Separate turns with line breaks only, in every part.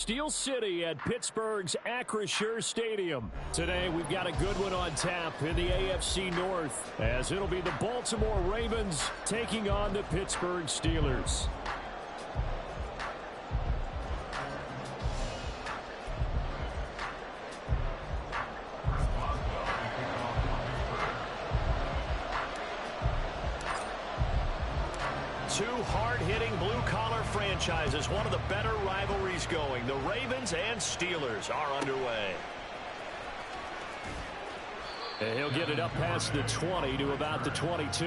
Steel City at Pittsburgh's Acrisure Stadium. Today we've got a good one on tap in the AFC North, as it'll be the Baltimore Ravens taking on the Pittsburgh Steelers. Two hard-hitting blue-collar franchises, one of the better rivalries going. The Ravens and Steelers are underway. And he'll get it up past the 20 to about the 22.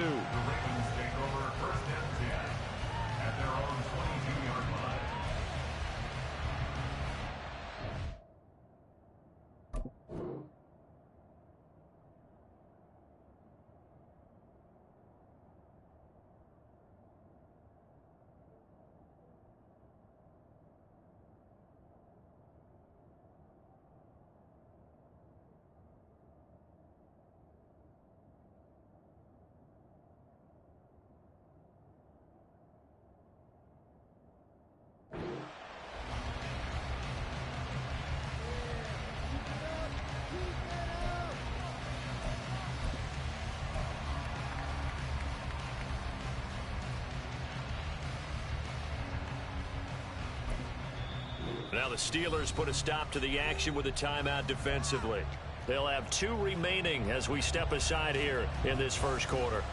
Now the Steelers put a stop to the action with a timeout defensively. They'll have 2 remaining as we step aside here in this first quarter.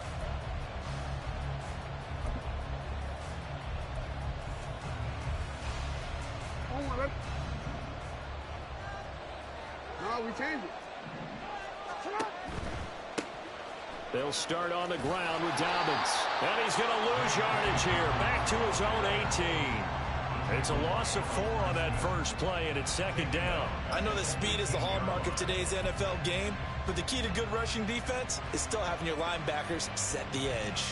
No, we changed it.
They'll start on the ground with Dobbins. And he's going to lose yardage here. Back to his own 18. It's a loss of 4 on that first play, and it's second down.
I know that speed is the hallmark of today's NFL game, but the key to good rushing defense is still having your linebackers set the edge.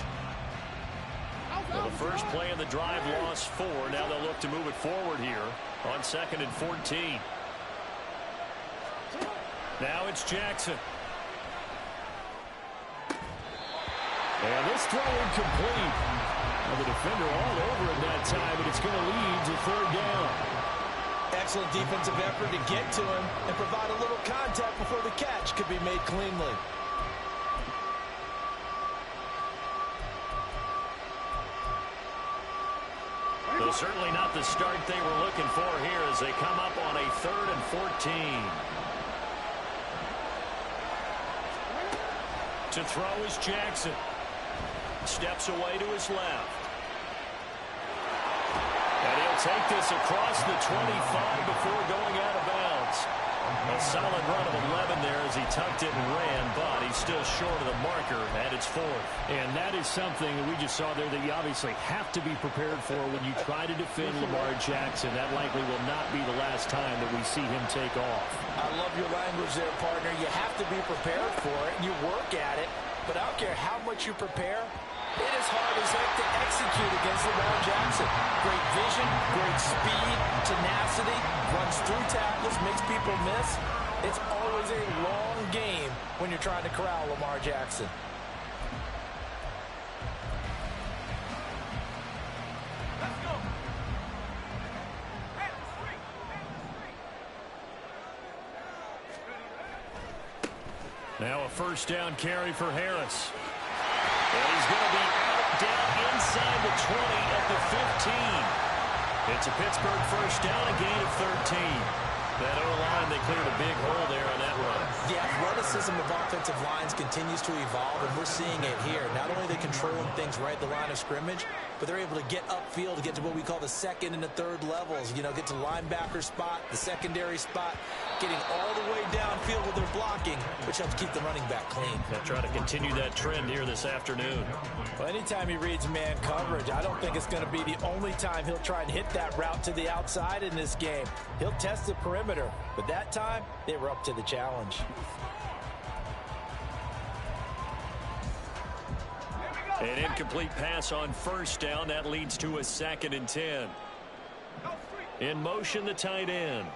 Well, the first play of the drive lost 4. Now they'll look to move it forward here on 2nd and 14. Now it's Jackson. And this throw incomplete. The defender all over him that time, and it's going to lead to 3rd down.
Excellent defensive effort to get to him and provide a little contact before the catch could be made cleanly.
Well, certainly not the start they were looking for here as they come up on a 3rd and 14. To throw is Jackson. Steps away to his left. And he'll take this across the 25 before going out of bounds. A solid run of 11 there as he tucked it and ran, but he's still short of the marker, and it's 4th. And that is something that we just saw there that you obviously have to be prepared for when you try to defend Lamar Jackson. That likely will not be the last time that we see him take off.
I love your language there, partner. You have to be prepared for it, and you work at it. But I don't care how much you prepare, it is hard as heck to execute against Lamar Jackson. Great vision, great speed, tenacity, runs through tackles, makes people miss. It's always a long game when you're trying to corral Lamar Jackson.
Let's go.
Now a first down carry for Harris. And he's going to be out down inside the 20 at the 15. It's a Pittsburgh first down, a gain of 13. That O-line, they cleared a big hole there on that run.
The athleticism of offensive lines continues to evolve, and we're seeing it here. Not only are they controlling things right at the line of scrimmage, but they're able to get upfield to get to what we call the 2nd and the 3rd levels. You know, get to linebacker spot, the secondary spot, getting all the way downfield with their blocking, which helps keep the running back clean.
They'll try to continue that trend here this afternoon.
Well, anytime he reads man coverage, I don't think it's going to be the only time he'll try and hit that route to the outside in this game. He'll test the perimeter, but that time, they were up to the challenge.
An incomplete pass on first down. That leads to a 2nd and 10. In motion, the tight end.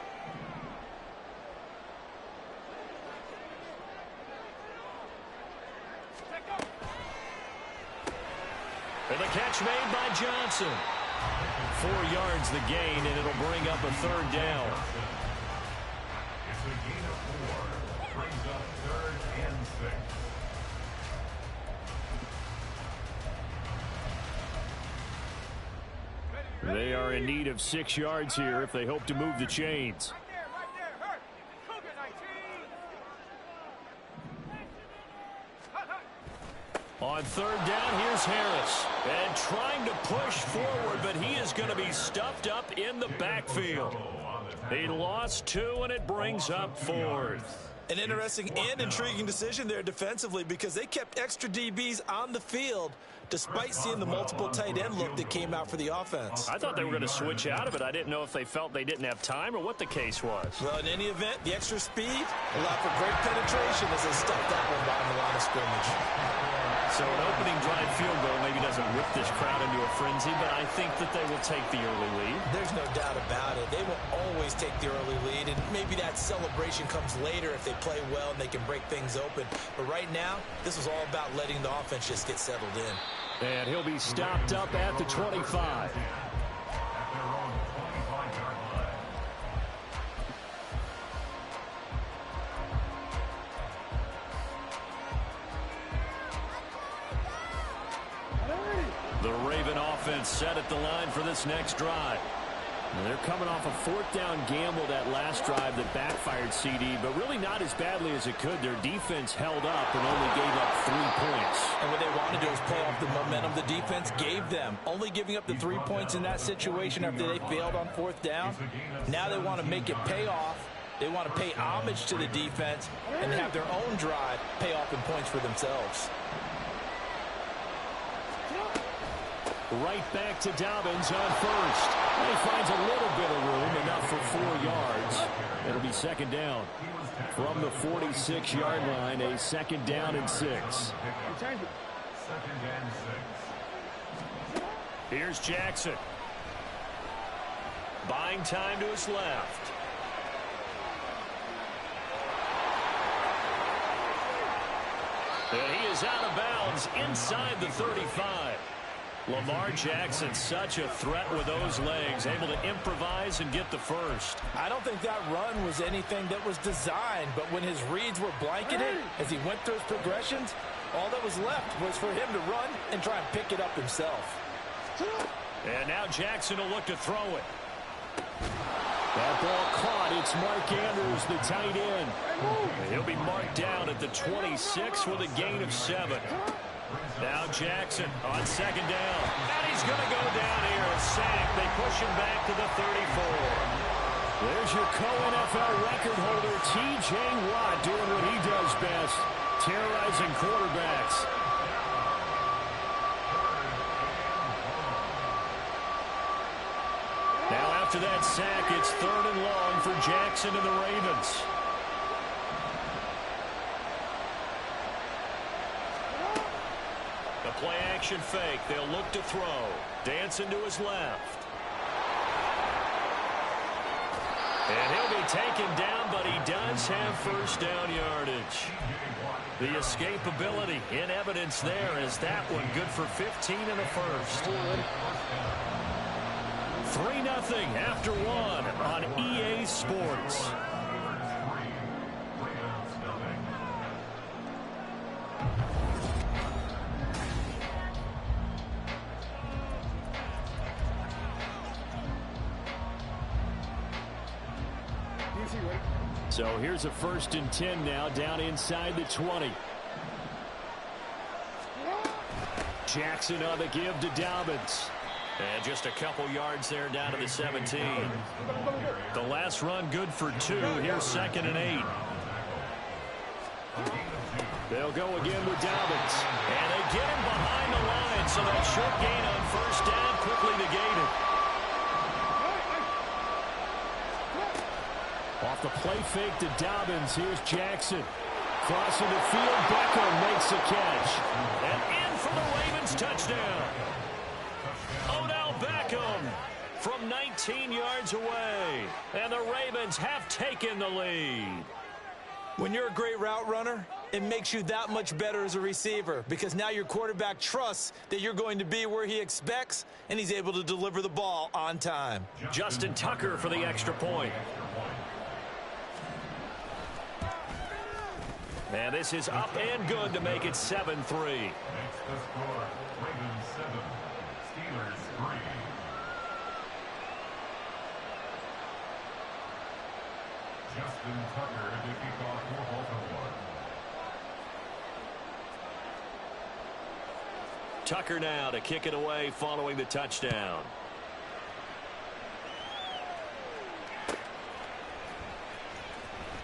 And the catch made by Johnson. 4 yards the gain, and it'll bring up a 3rd down.
It's a gain of 4. Brings up 3rd and 6.
They are in need of 6 yards here if they hope to move the chains.
Right there, hurt. Cougar 19.
On 3rd down, here's Harris. And trying to push forward, but he is going to be stuffed up in the backfield. He lost 2, and it brings up 4th.
An interesting and intriguing decision there defensively because they kept extra DBs on the field despite seeing the multiple tight end look that came out for the offense.
I thought they were going to switch out of it. I didn't know if they felt they didn't have time or what the case was.
Well, in any event, the extra speed allowed for great penetration as they stuffed that one behind the line of scrimmage.
So an opening drive field goal maybe doesn't whip this crowd into a frenzy, but I think that they will take the early lead.
There's no doubt about it. They will always take the early lead, and maybe that celebration comes later if they play well and they can break things open. But right now, this was all about letting the offense just get settled in.
And he'll be stopped up at the 25. The Raven offense set at the line for this next drive. And they're coming off a 4th down gamble that last drive that backfired CD, but really not as badly as it could. Their defense held up and only gave up 3 points.
And what they want to do is play off the momentum the defense gave them. Only giving up the 3 points in that situation after they failed on 4th down. Now they want to make it pay off. They want to pay homage to the defense and have their own drive pay off in points for themselves.
Right back to Dobbins on 1st. He finds a little bit of room, enough for 4 yards. It'll be 2nd down. From the 46-yard line, a 2nd down and 6. Here's Jackson. Buying time to his left. And he is out of bounds inside the 35. Lamar Jackson, such a threat with those legs, able to improvise and get the first.
I don't think that run was anything that was designed, but when his reads were blanketed, as he went through his progressions, all that was left was for him to run and try and pick it up himself.
And now Jackson will look to throw it. That ball caught. It's Mark Andrews, the tight end. He'll be marked down at the 26 with a gain of 7. Now Jackson on 2nd down. And he's going to go down here. A sack. They push him back to the 34. There's your co-NFL record holder, T.J. Watt, doing what he does best, terrorizing quarterbacks. Now after that sack, it's 3rd and long for Jackson and the Ravens. Play action fake. They'll look to throw. Dancing to his left. And he'll be taken down, but he does have 1st down yardage. The escapability in evidence there is that one good for 15 and a 1st. 3-0 after 1 on EA Sports. So here's a 1st and 10 now, down inside the 20. Jackson on the give to Dobbins. And just a couple yards there down to the 17. The last run good for 2. Here's 2nd and 8. They'll go again with Dobbins. And they get him behind the line, so that short gain on 1st down quickly negated. Off the play fake to Dobbins, here's Jackson. Crossing the field, Beckham makes a catch. And in for the Ravens touchdown. Odell Beckham from 19 yards away. And the Ravens have taken the lead.
When you're a great route runner, it makes you that much better as a receiver because now your quarterback trusts that you're going to be where he expects, and he's able to deliver the ball on time.
Justin Tucker for the extra point. And this is up and good to make it 7-3.
Makes the score Ravens 7, Steelers 3. Justin Tucker to kick off for Baltimore.
Tucker now to kick it away following the touchdown.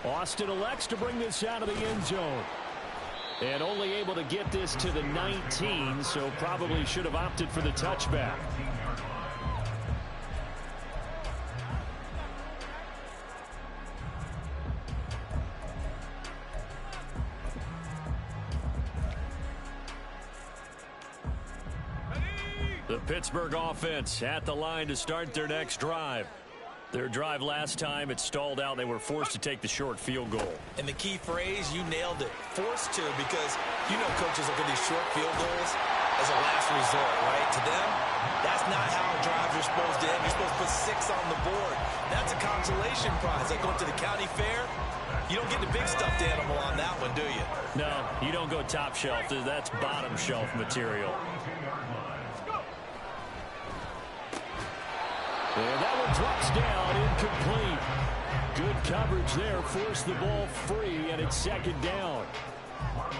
Austin elects to bring this out of the end zone. And only able to get this to the 19, so probably should have opted for the touchback. The Pittsburgh offense at the line to start their next drive. Their drive last time, it stalled out. They were forced to take the short field goal.
And the key phrase, you nailed it. Forced to, because you know coaches look at these short field goals as a last resort, right? To them, that's not how drives are supposed to end. You're supposed to put 6 on the board. That's a consolation prize. Like going to the county fair, you don't get the big stuffed animal on that one, do you?
No, you don't go top shelf. That's bottom shelf material. And that one drops down, incomplete. Good coverage there, forced the ball free, and it's second down.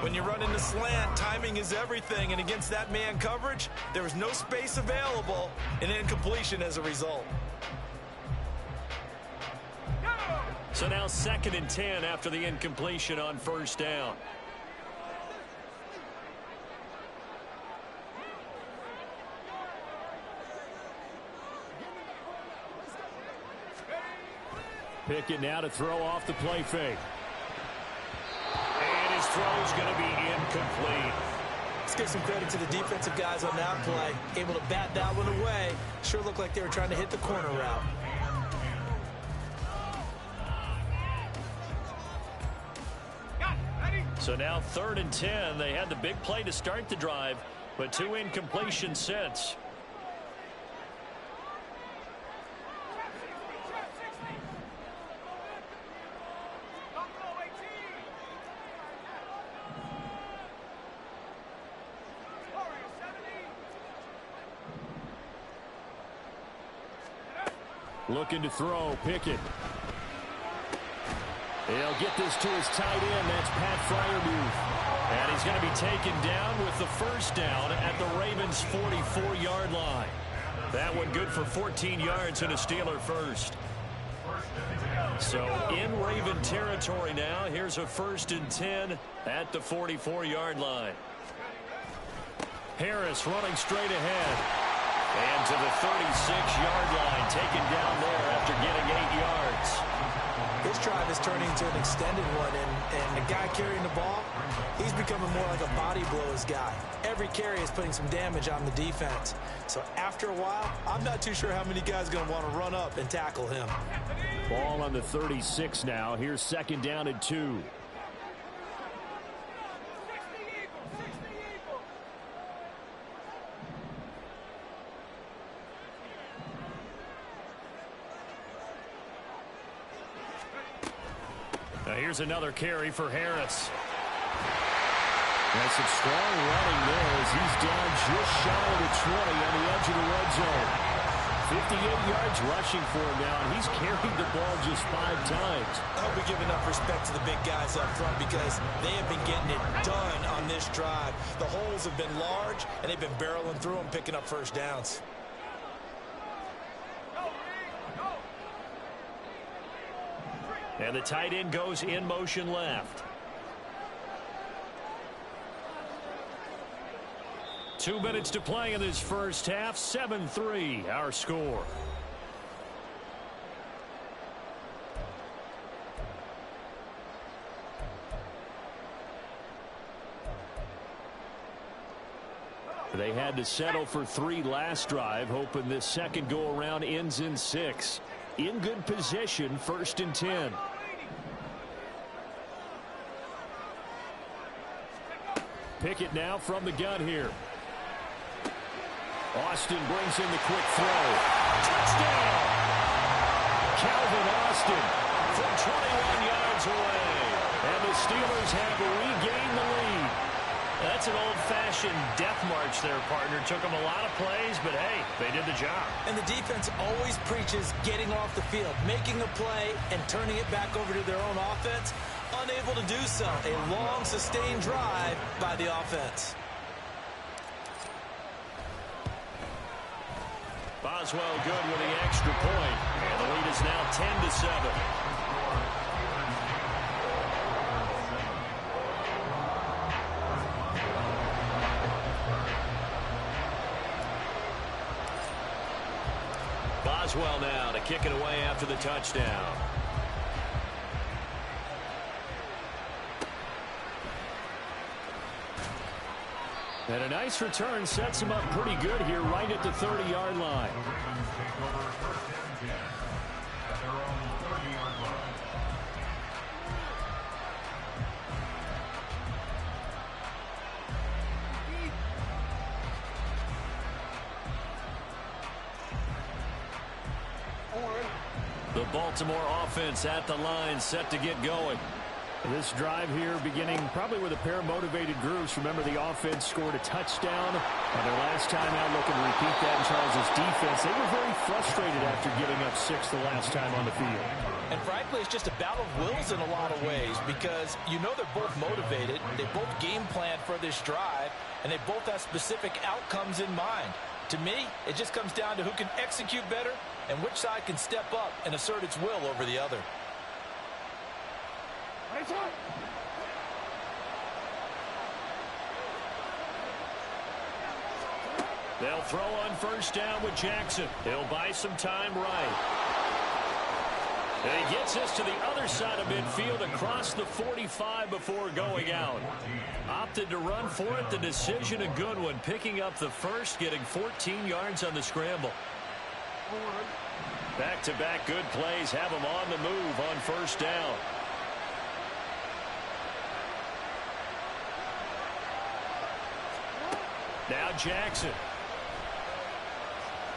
When you run into slant, timing is everything, and against that man coverage, there was no space available, and incompletion as a result.
So now 2nd and 10 after the incompletion on first down. Pickett now to throw off the play fake. And his throw's going to be incomplete.
Let's give some credit to the defensive guys on that play. Able to bat that one away. Sure looked like they were trying to hit the corner route.
So now 3rd and 10. They had the big play to start the drive, but 2 incompletions since. Looking to throw, Pickett. He'll get this to his tight end. That's Pat Freiermuth. And he's going to be taken down with the first down at the Ravens' 44-yard line. That one good for 14 yards and a Steeler first. So in Raven territory now. Here's a 1st and 10 at the 44-yard line. Harris running straight ahead. And to the 36-yard line, taken down there after getting 8 yards.
This drive is turning into an extended one, and the guy carrying the ball, he's becoming more like a body blows guy. Every carry is putting some damage on the defense. So after a while, I'm not too sure how many guys are going to want to run up and tackle him.
Ball on the 36 now. Here's 2nd down and 2. Here's another carry for Harris. That's some strong running there as he's down just shy of the 20 on the edge of the red zone. 58 yards rushing for him now, and he's carried the ball just 5 times.
I'll be giving up respect to the big guys up front because they have been getting it done on this drive. The holes have been large, and they've been barreling through them, picking up first downs.
And the tight end goes in motion left. 2 minutes to play in this first half. 7-3 our score. They had to settle for 3 last drive, hoping this second go-around ends in 6. In good position, 1st and 10. Pickett now from the gun here. Austin brings in the quick throw. Touchdown! Calvin Austin from 21 yards away. And the Steelers have regained the lead. That's an old-fashioned death march there, partner. Took them a lot of plays, but hey, they did the job.
And the defense always preaches getting off the field, making a play, and turning it back over to their own offense. Unable to do so. A long, sustained drive by the offense.
Boswell good with the extra point. And the lead is now 10-7. Boswell now to kick it away after the touchdown. And a nice return sets him up pretty good here right at the 30-yard line.
The Ravens take over 1st and 10 at their own 30-yard line.
The Baltimore offense at the line, set to get going. This drive here beginning probably with a pair of motivated groups. Remember, the offense scored a touchdown on their last time out. Looking to repeat that in Charles' defense. They were very frustrated after giving up 6 the last time on the field.
And frankly, it's just a battle of wills in a lot of ways because you know they're both motivated. They both game plan for this drive, and they both have specific outcomes in mind. To me, it just comes down to who can execute better and which side can step up and assert its will over the other.
They'll throw on 1st down with Jackson. He'll buy some time right. And he gets us to the other side of midfield across the 45 before going out. Opted to run for it. The decision a good one. Picking up the first, getting 14 yards on the scramble. Back-to-back good plays have him on the move on 1st down. Now Jackson.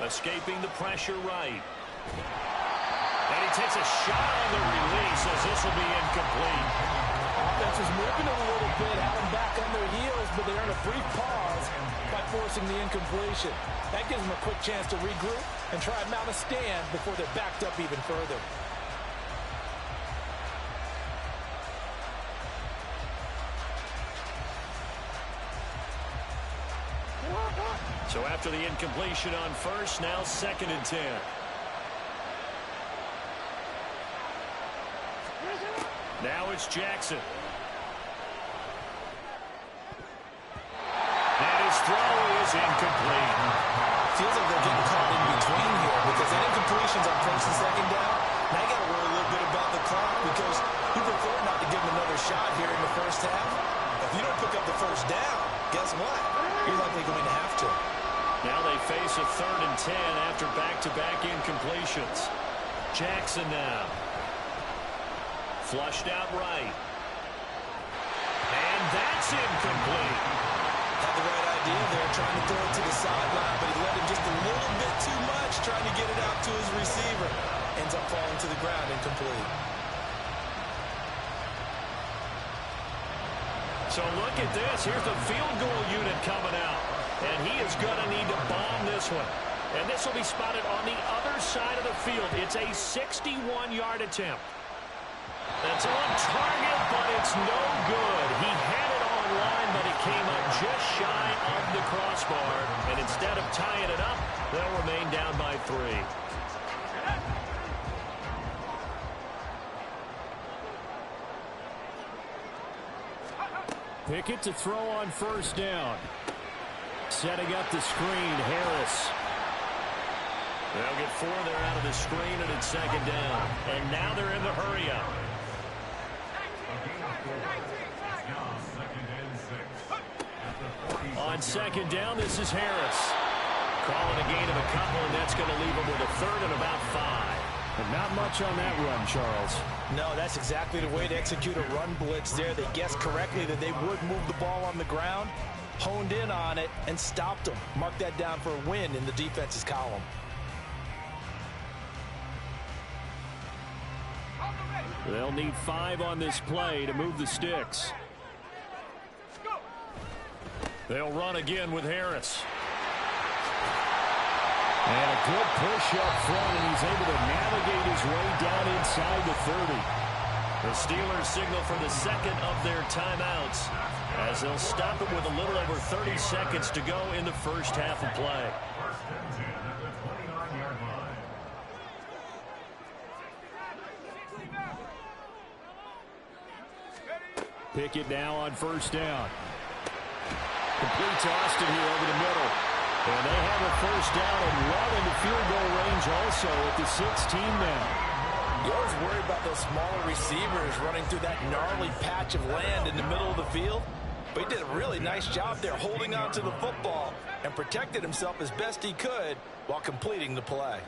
Escaping the pressure right. And he takes a shot on the release as this will be incomplete.
Offense is moving a little bit, had them back on their heels, but they earn a brief pause by forcing the incompletion. That gives them a quick chance to regroup and try and mount a stand before they're backed up even further.
So after the incompletion on 1st, now 2nd and 10. Now it's Jackson. And his throw is incomplete.
Feels like they're getting caught in between here because that incompletion's on 1st and 2nd down. Now you got to worry a little bit about the clock because you prefer not to give them another shot here in the 1st half. If you don't pick up the 1st down, guess what? You're likely going to have to.
Now they face a 3rd and 10 after back-to-back incompletions. Jackson now. Flushed out right. And that's incomplete.
Had the right idea there, trying to throw it to the sideline, but he let him just a little bit too much, trying to get it out to his receiver. Ends up falling to the ground incomplete.
So look at this. Here's the field goal unit coming out. And he is going to need to bomb this one. And this will be spotted on the other side of the field. It's a 61-yard attempt. That's on target, but it's no good. He had it on line, but it came up just shy of the crossbar. And instead of tying it up, they'll remain down by 3. Pickett to throw on 1st down. Setting up the screen, Harris. They'll get 4 there out of the screen, and it's 2nd down. And now they're in the hurry-up. On 2nd down, this is Harris. Calling a gain of a couple, and that's going to leave him with a 3rd and about 5. But not much on that run, Charles.
No, that's exactly the way to execute a run blitz there. They guessed correctly that they would move the ball on the ground, honed in on it, and stopped them. Mark that down for a win in the defense's column.
They'll need 5 on this play to move the sticks. They'll run again with Harris. And a good push up front, and he's able to navigate his way down inside the 30. The Steelers signal for the second of their timeouts as they'll stop it with a little over 30 seconds to go in the first half of play.
First and 10 at the 29-yard line.
Pickett now on first down. Complete to Austin here over the middle. And they have a first down and well into field goal range also at the 16 now.
You always worry about those smaller receivers running through that gnarly patch of land in the middle of the field. But he did a really nice job there holding on to the football and protected himself as best he could while completing the play.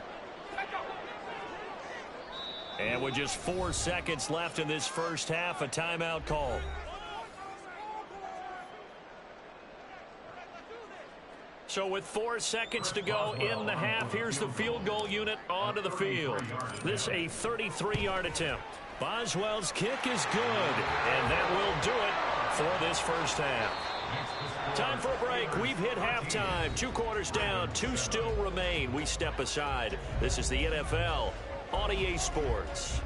And with just 4 seconds left in this first half, a timeout call. So with 4 seconds to go in the half, here's the field goal unit onto the field. This a 33-yard attempt. Boswell's kick is good, and that will do it for this first half. Time for a break. We've hit halftime. 2 quarters down, 2 still remain. We step aside. This is the NFL on EA Sports.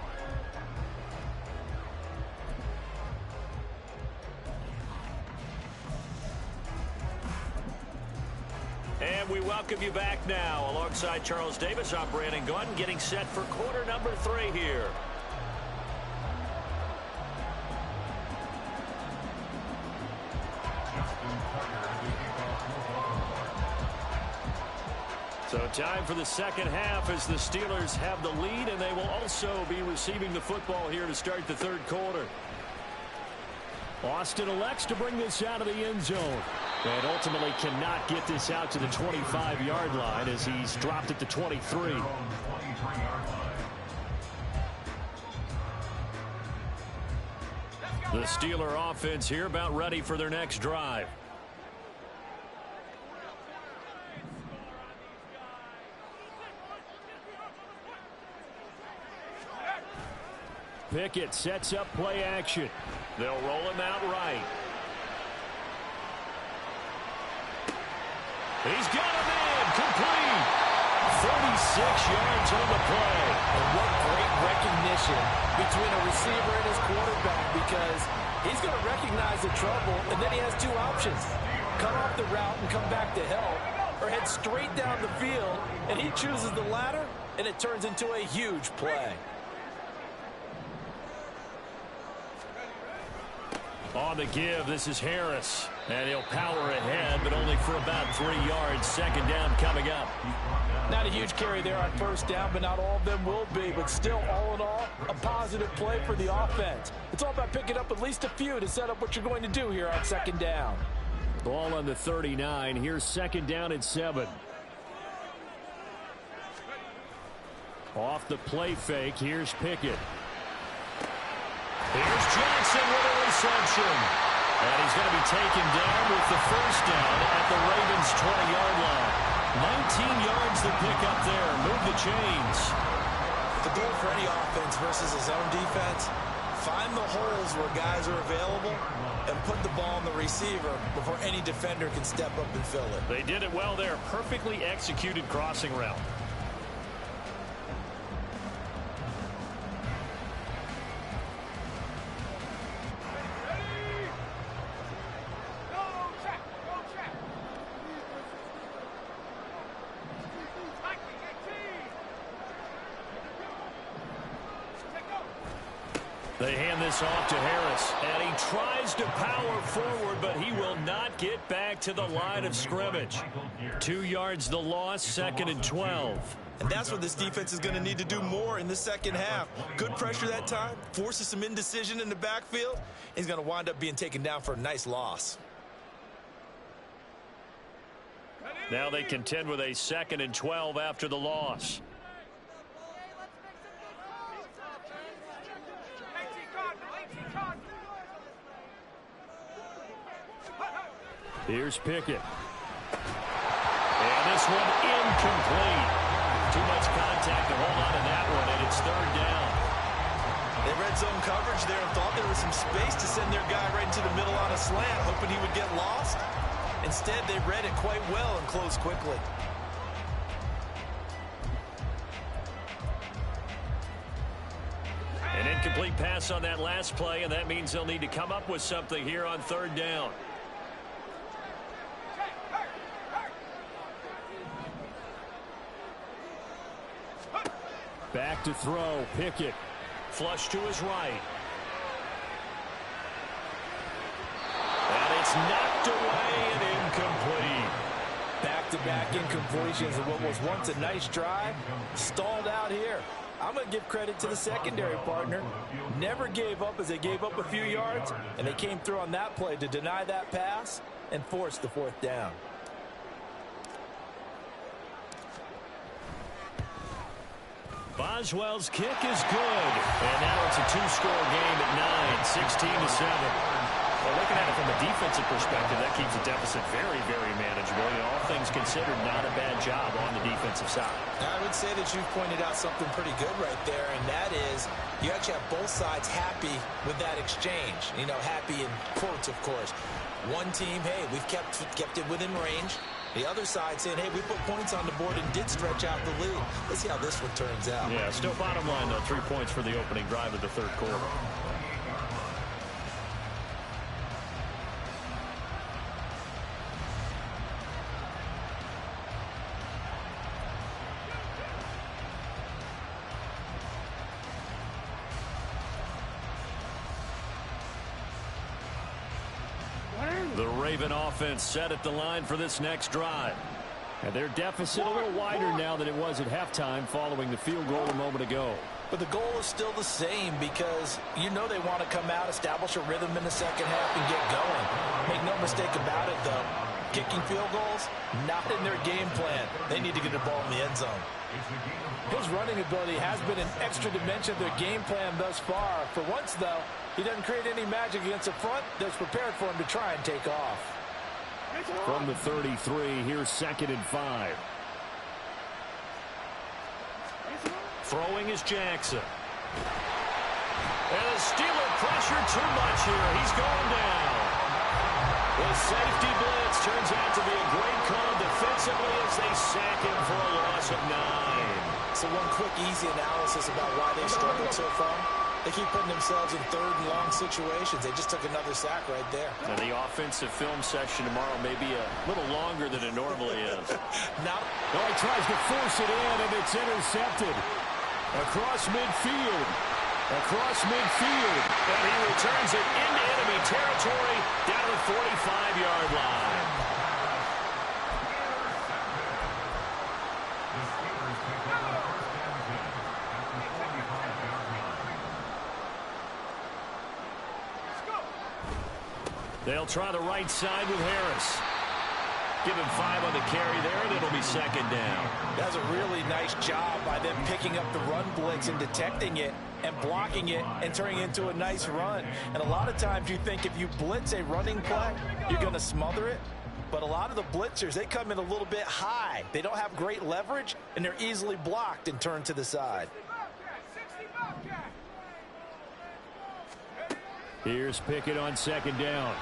And we welcome you back now. Alongside Charles Davis, I'm Brandon Gaudin, getting set for quarter number 3 here. So time for the second half as the Steelers have the lead, and they will also be receiving the football here to start the third quarter. Austin elects to bring this out of the end zone. And ultimately cannot get this out to the 25-yard line as he's dropped at the 23. The Steeler offense here about ready for their next drive. Pickett sets up play action. They'll roll him out right. He's got him in. Complete. 36 yards on the play.
And what great recognition between a receiver and his quarterback, because he's going to recognize the trouble, and then he has 2 options. Cut off the route and come back to help, or head straight down the field, and he chooses the latter, and it turns into a huge play.
On the give, this is Harris. And he'll power ahead, but only for about 3 yards. Second down coming up.
Not a huge carry there on first down, but not all of them will be. But still, all in all, a positive play for the offense. It's all about picking up at least a few to set up what you're going to do here on second down.
Ball on the 39. Here's second down and 7. Off the play fake, here's Pickett. Here's Jackson with a reception. And he's going to be taken down with the first down at the Ravens' 20-yard line. 19 yards to pick up there. Move the chains.
The goal for any offense versus his own defense, find the holes where guys are available and put the ball on the receiver before any defender can step up and fill it.
They did it well there. Perfectly executed crossing route. They hand this off to Harris, and he tries to power forward, but he will not get back to the line of scrimmage. 2 yards the loss, second and 12.
And that's what this defense is going to need to do more in the second half. Good pressure that time, forces some indecision in the backfield. He's going to wind up being taken down for a nice loss.
Now they contend with a second and 12 after the loss. Here's Pickett. And this one incomplete. Too much contact to hold on to that one, and it's third down.
They read zone coverage there and thought there was some space to send their guy right into the middle on a slant, hoping he would get lost. Instead, they read it quite well and closed quickly.
An incomplete pass on that last play, and that means they'll need to come up with something here on third down. Back to throw, Pickett. Flush to his right. And it's knocked away and incomplete.
Back-to-back incompletions of what was once a nice drive, stalled out here. I'm going to give credit to the secondary partner. Never gave up as they gave up a few yards, and they came through on that play to deny that pass and force the fourth down.
Boswell's kick is good. And now it's a two-score game at 9, 16-7. Well, looking at it from a defensive perspective, that keeps the deficit very, very manageable. And all things considered, not a bad job on the defensive side.
I would say that you've pointed out something pretty good right there, and that is you actually have both sides happy with that exchange. You know, happy in quotes, of course. One team, hey, we've kept it within range. The other side saying, hey, we put points on the board and did stretch out the lead. Let's see how this one turns out.
Yeah, still bottom line, though, 3 points for the opening drive of the third quarter. The Raven offense set at the line for this next drive. And their deficit a little wider now than it was at halftime following the field goal a moment ago.
But the goal is still the same because you know they want to come out, establish a rhythm in the second half, and get going. Make no mistake about it, though. Kicking field goals, not in their game plan. They need to get the ball in the end zone. His running ability has been an extra dimension of their game plan thus far. For once, though, he doesn't create any magic against the front that's prepared for him to try and take off.
From the 33, here's 2nd and 5. Throwing is Jackson. And the Steeler pressure too much here. He's going down. The safety blitz turns out to be a great call defensively as they sack him for a loss of 9.
So one quick, easy analysis about why they've struggled so far. They keep putting themselves in third and long situations. They just took another sack right there.
And the offensive film session tomorrow may be a little longer than it normally is.
Now,
he tries to force it in, and it's intercepted. Across midfield. And he returns it into enemy territory down the 45-yard line. They'll try the right side with Harris. Give him 5 on the carry there, and it'll be 2nd down.
That's a really nice job by them picking up the run blitz and detecting it and blocking it and turning it into a nice run. And a lot of times you think if you blitz a running play, you're going to smother it. But a lot of the blitzers, they come in a little bit high. They don't have great leverage, and they're easily blocked and turned to the side.
Here's Pickett on 2nd down.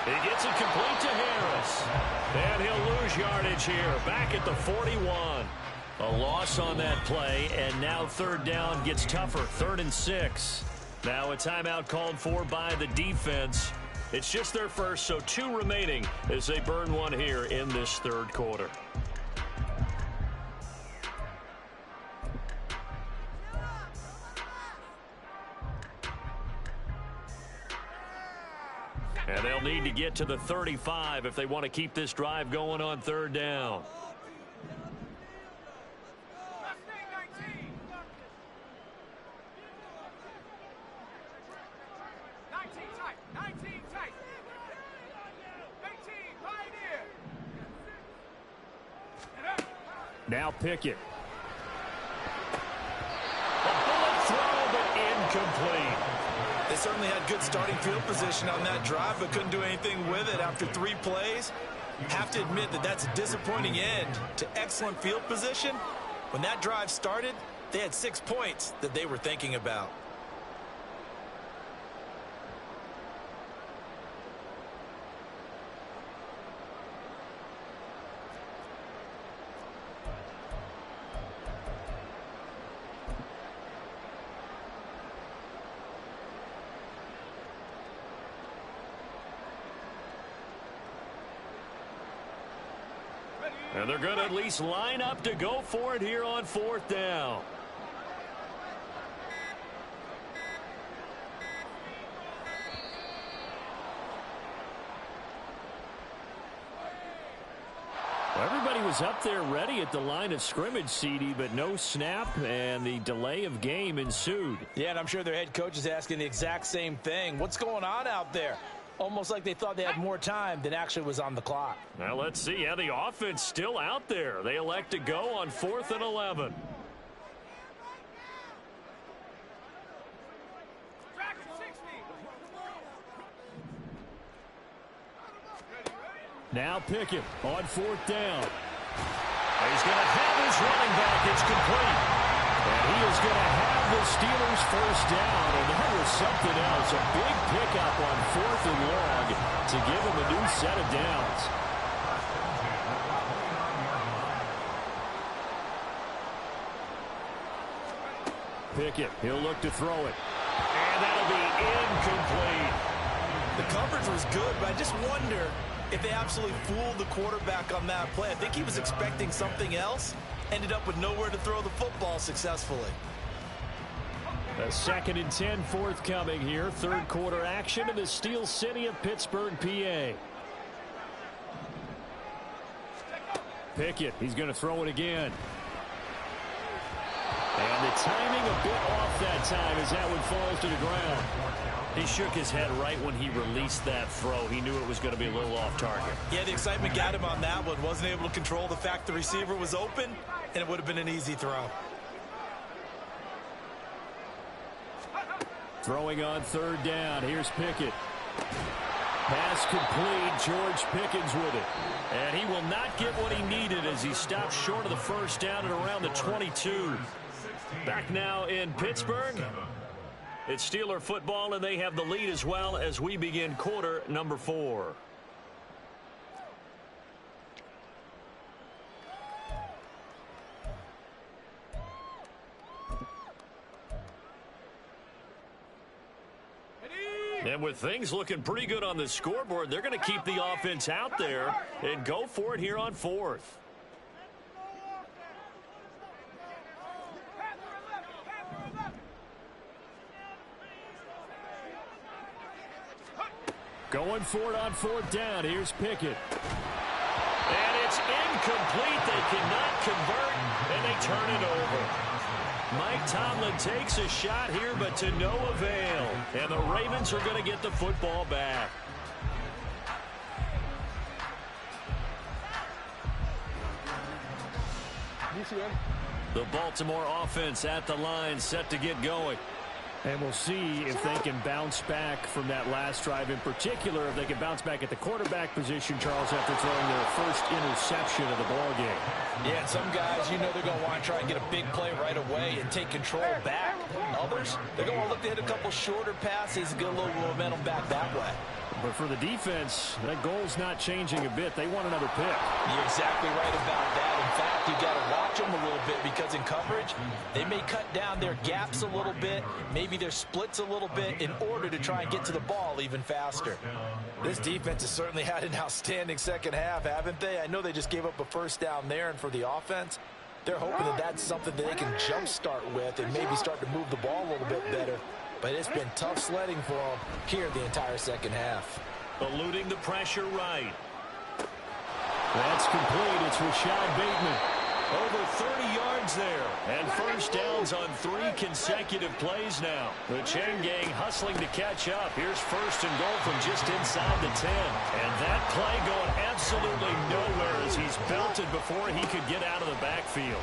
He gets it complete to Harris. And he'll lose yardage here. Back at the 41. A loss on that play, and now 3rd down gets tougher. 3rd and 6. Now a timeout called for by the defense. It's just their first, so 2 remaining as they burn one here in this 3rd quarter. And they'll need to get to the 35 if they want to keep this drive going on 3rd down. Now Pickett. A bullet throw, but incomplete.
They certainly had good starting field position on that drive, but couldn't do anything with it after 3 plays. Have to admit that that's a disappointing end to excellent field position. When that drive started, they had 6 points that they were thinking about.
And they're going to at least line up to go for it here on 4th down. Everybody was up there ready at the line of scrimmage, CD, but no snap, and the delay of game ensued.
Yeah, and I'm sure their head coach is asking the exact same thing. What's going on out there? Almost like they thought they had more time than actually was on the clock.
Now let's see. Yeah, the offense still out there. They elect to go on 4th and 11. Now Pickett on 4th down. He's going to have his running back. It's complete. And he is going to have the Steelers first down. And that was something else. A big pickup on 4th and long to give him a new set of downs. Pickett, he'll look to throw it. And that'll be incomplete.
The coverage was good, but I just wonder if they absolutely fooled the quarterback on that play. I think he was expecting something else. Ended up with nowhere to throw the football successfully.
A 2nd and 10 forthcoming here. 3rd quarter action in the Steel City of Pittsburgh, PA. Pickett, he's going to throw it again. And the timing a bit off that time as that one falls to the ground. He shook his head right when he released that throw. He knew it was going to be a little off target.
Yeah, the excitement got him on that one. Wasn't able to control the fact the receiver was open, and it would have been an easy throw.
Throwing on 3rd down. Here's Pickett. Pass complete. George Pickens with it. And he will not get what he needed as he stopped short of the first down at around the 22. Back now in Pittsburgh. It's Steeler football, and they have the lead as well as we begin quarter number 4. And with things looking pretty good on the scoreboard, they're going to keep the offense out there and go for it here on 4th. Going for it on 4th down. Here's Pickett. And it's incomplete. They cannot convert, and they turn it over. Mike Tomlin takes a shot here, but to no avail. And the Ravens are going to get the football back. The Baltimore offense at the line, set to get going. And we'll see if they can bounce back from that last drive in particular, if they can bounce back at the quarterback position, Charles, after throwing their first interception of the ballgame.
Yeah, and some guys, you know they're going to want to try and get a big play right away and take control back. Others, they're going to look to hit a couple shorter passes and get a little momentum back that way.
But for the defense, that goal's not changing a bit. They want another pick.
You're exactly right about that. In fact, you got to watch them a little bit because in coverage, they may cut down their gaps a little bit, maybe their splits a little bit in order to try and get to the ball even faster. This defense has certainly had an outstanding second half, haven't they? I know they just gave up a first down there, and for the offense, they're hoping that that's something that they can jumpstart with and maybe start to move the ball a little bit better. But it's been tough sledding for them here the entire second half.
Eluding the pressure right. That's complete. It's Rashad Bateman. Over 30 yards there. And first downs on 3 consecutive plays now. The chain gang hustling to catch up. Here's first and goal from just inside the 10. And that play going absolutely nowhere as he's belted before he could get out of the backfield.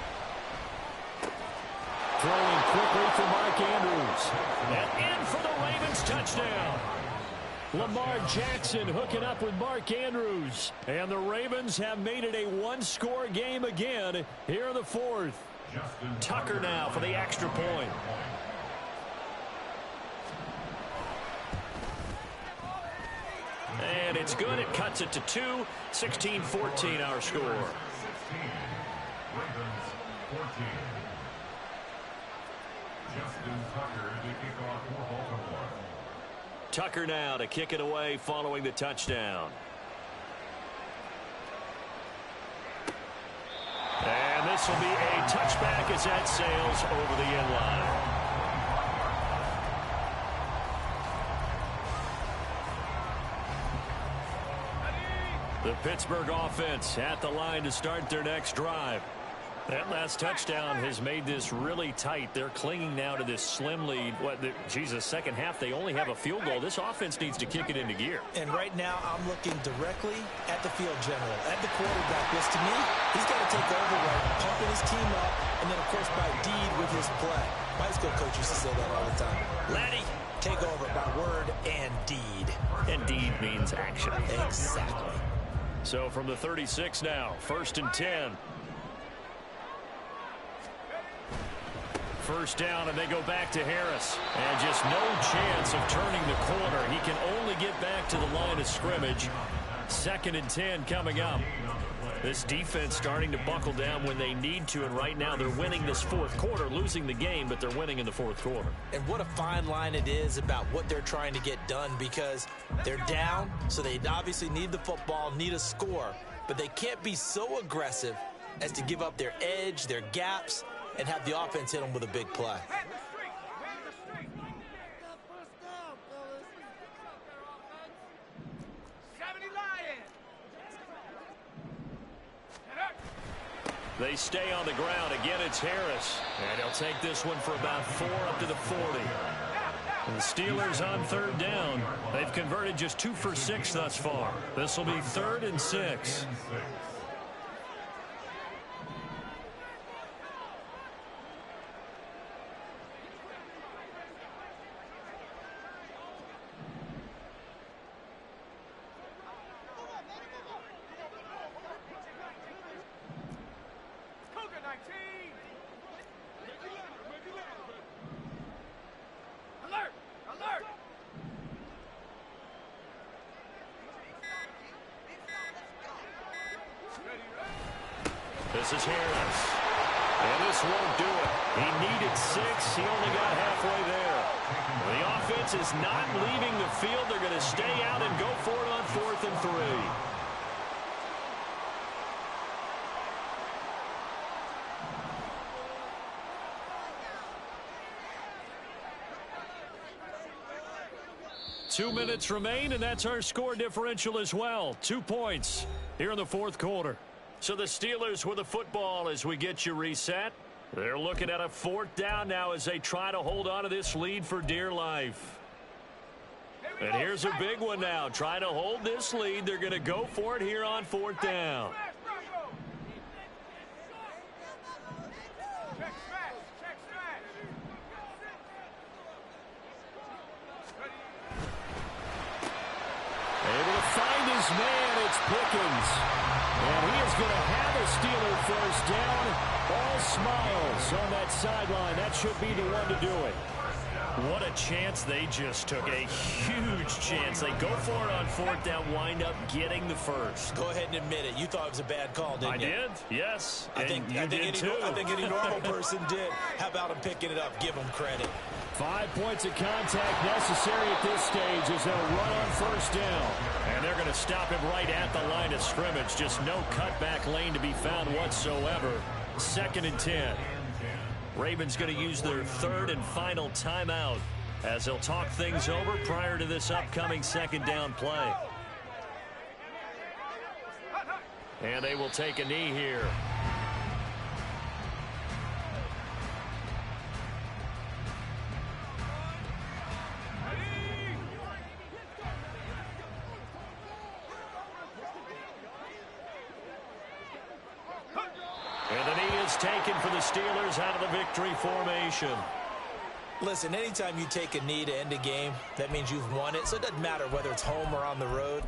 Throwing quickly for Mark Andrews. And in for the Ravens touchdown. touchdown. Lamar Jackson hooking up with Mark Andrews. And the Ravens have made it a one-score game again here in the fourth. Tucker now for the extra point. And it's good. It cuts it to 2. 16-14 our score.
16. Ravens 14. Justin Tucker to kick off for Baltimore.
Tucker now to kick it away following the touchdown. And this will be a touchback as that sails over the end line. The Pittsburgh offense at the line to start their next drive. That last touchdown has made this really tight. They're clinging now to this slim lead. Second half, they only have a field goal. This offense needs to kick it into gear.
And right now, I'm looking directly at the field general, at the quarterback, which to me, he's got to take over right, pumping his team up, and then, of course, by deed with his play. My high school coach used to say that all the time. Laddie, take over by word and deed.
And deed means action.
Exactly.
So from the 36 now, 1st and 10. First down, and they go back to Harris. And just no chance of turning the corner. He can only get back to the line of scrimmage. 2nd and 10 coming up. This defense starting to buckle down when they need to, and right now they're winning this fourth quarter, losing the game, but they're winning in the fourth quarter.
And what a fine line it is about what they're trying to get done, because they're down, so they obviously need the football, need a score, but they can't be so aggressive as to give up their edge, their gaps, and have the offense hit them with a big play.
They stay on the ground. Again, it's Harris. And he'll take this one for about 4 up to the 40. And the Steelers on 3rd down. They've converted just 2 for 6 thus far. This will be 3rd and 6. This is Harris. And this won't do it. He needed 6. He only got halfway there. The offense is not leaving the field. They're going to stay out and go for it on 4th and 3. Two minutes remain, and that's our score differential as well. 2 points here in the fourth quarter. So the Steelers with the football as we get you reset. They're looking at a 4th down now as they try to hold on to this lead for dear life. And here's a big one now. Trying to hold this lead. They're going to go for it here on 4th down. Able to find his man. It's Pickens. And he is going to have a Steeler first down. All smiles on that sideline. That should be the one to do it. What a chance they just took. A huge chance. They go for it on 4th down, wind up getting the first.
Go ahead and admit it. You thought it was a bad call, didn't you?
I did, yes.
I think any normal person did. How about him picking it up? Give him credit.
5 points of contact necessary at this stage as they'll run on 1st down. And they're going to stop him right at the line of scrimmage. Just no cutback lane to be found whatsoever. 2nd and 10. Ravens going to use their 3rd and final timeout as they'll talk things over prior to this upcoming 2nd down play. And they will take a knee here. And the knee is taken for the Steelers out of the victory formation.
Listen, anytime you take a knee to end a game, that means you've won it. So it doesn't matter whether it's home or on the road.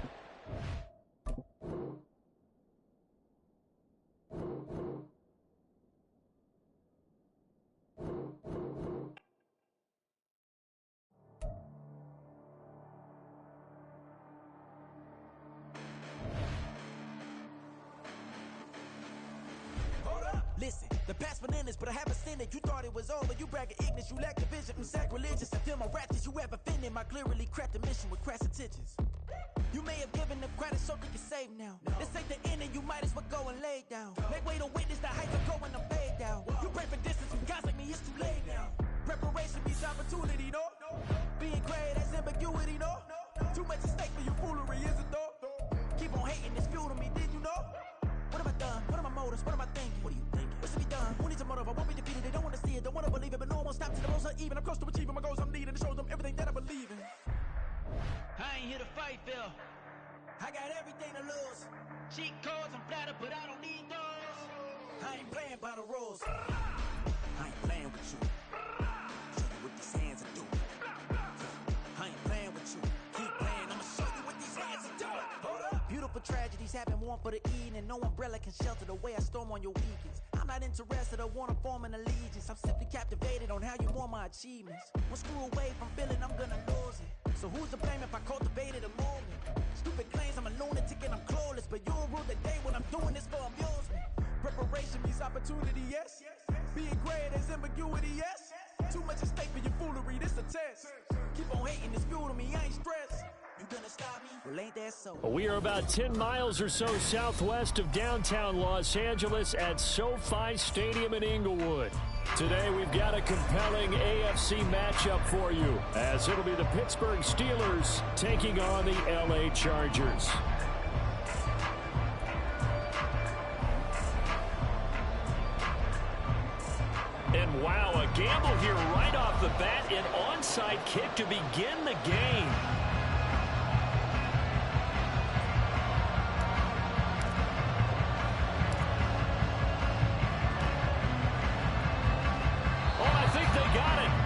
Listen, the past bananas, but I haven't seen it. You thought it was over, you bragging ignorance, you lack the vision. I'm sacrilegious, I feel my ratchets, you have offended my clearly cracked the mission with crass intentions. You may have given them credit so they can save now. This ain't the end and you might as well go and lay down. Make way to witness the heights of going to fade down. You pray for distance from guys like me, it's too late now. Preparation means opportunity, no? Being great has ambiguity, no? Too much at stake for your foolery, is it though? Keep on hating, it's fuel to me, did you know? What have I done? What are my motives? What am I thinking? What are you thinking? What's to be done? Who needs a motive? I won't be defeated. They don't want to see it, don't want to believe it, but no one won't stop till the roads are even. I'm close to achieving my goals. I'm needing to show them everything that I believe in.
I ain't here to fight, Phil.
I got everything to lose.
Cheat codes, I'm flattered, but I don't need those.
I ain't playing by the rules. I ain't playing with you. Show you what these hands are doing. I ain't playing with you. Keep playing, I'ma show you what these hands are doing. Hold up. Beautiful tragedies happen, one for the evening. No umbrella can shelter the way I storm on your weekends. I'm not interested, I wanna form an allegiance. I'm simply captivated on how you want my achievements. One screw away from feeling I'm gonna lose it. So who's to blame if I cultivated a movement? Stupid claims I'm a lunatic and I'm clueless, but you'll rule the day when I'm doing this for amusement. Preparation means opportunity, yes. Being great has ambiguity, yes. Too much at stake for your foolery, this a test. Keep on hating, it's fuel to me, I ain't stressed. You gonna stop me? Well, ain't that so?
We are about 10 miles or so southwest of downtown Los Angeles at SoFi Stadium in Inglewood. Today we've got a compelling AFC matchup for you, as it'll be the Pittsburgh Steelers taking on the LA Chargers. And wow, a gamble here right off the bat, an onside kick to begin the game.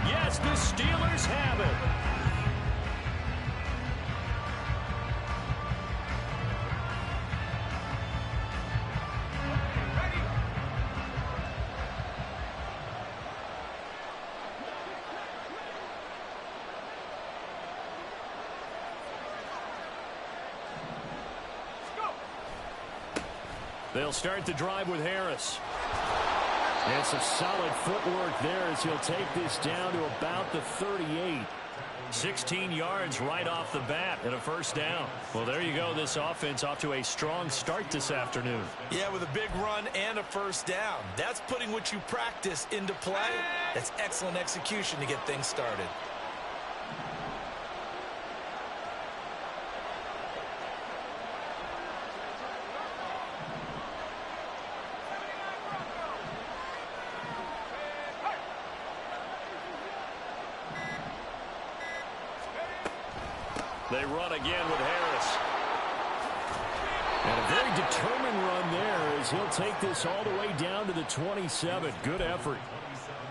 Yes, the Steelers have it. They'll start the drive with Harris. And some solid footwork there as he'll take this down to about the 38. 16 yards right off the bat and a first down. Well, there you go. This offense off to a strong start this afternoon.
Yeah, with a big run and a first down. That's putting what you practice into play. That's excellent execution to get things started.
They run again with Harris. And a very determined run there as he'll take this all the way down to the 27. Good effort.